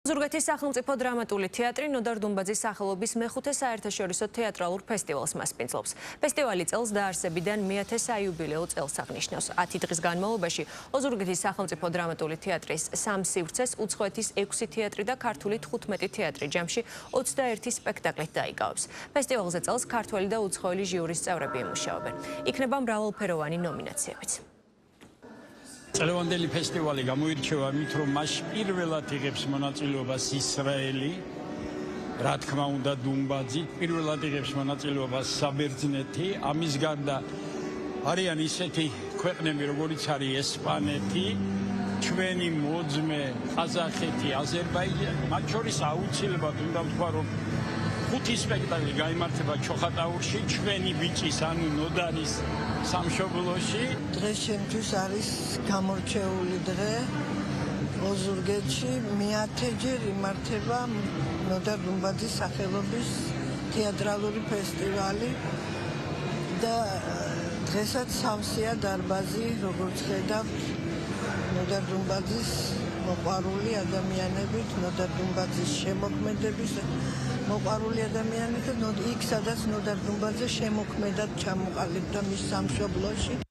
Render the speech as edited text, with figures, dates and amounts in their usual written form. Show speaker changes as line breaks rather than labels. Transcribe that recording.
ზურგეთის სახელმწიფო დრამატული თეატრი ნოდარ დუმბაძის სახელობის მეხუთე საერთაშორისო თეატრალურ ფესტივალს მასპინძლობს. ფესტივალი წელს დაარსებიდან მე-10 საიუბილეო წელს აღნიშნავს. 10 დღის განმავლობაში ოზურგეთის სახელმწიფო დრამატული თეატრის 3 სივრცეს უცხოეთის 6 თეატრი და ქართული 15 თეატრი ჯამში 21 სპექტაკლით დაიკავებს. ფესტივალზე წელს ქართველი და უცხოელი ჟიურის წევრები იმუშაობენ. იქნება მრავალფეროვანი ნომინაციებიც.
Წელევანდელი ფესტივალი გამოირჩევა იმით, რომ მასში პირველად იღებს მონაწილეობას ისრაელი, რა თქმა უნდა დუმბაძი, პირველად იღებს მონაწილეობას საბერძნეთი, ამის გარდა არიან ისეთი ქვეყნები, როგორიც არის ესპანეთი, ჩვენი მოძმე, ყაზახეთი, აზერბაიჯანი, მათ შორის აუცილებლად უნდა ვთქვა, რომ 5 სპექტაკლი გაიმართება ჩოხატაურში, ჩვენი ბიჭის, ანუ ნოდარის სამშობლოში.
დღეს შემთხვევით არის გამორჩეული დღე. ოზურგეთში მე-10-ჯერ იმართება ნოდარ დუმბაძის სახელობის თეატრალური ფესტივალი და დღესაც სავსეა დარბაზი, როგორც ხედავთ, ნოდარ დუმბაძის მოყვარული ადამიანებით, ნოდარ დუმბაძის შემოქმედების მოყვარული ადამიანები და იქ სადაც ნოდარ დუმბაძე შემოქმედად ჩამოყალიბდა მის სამშობლოში.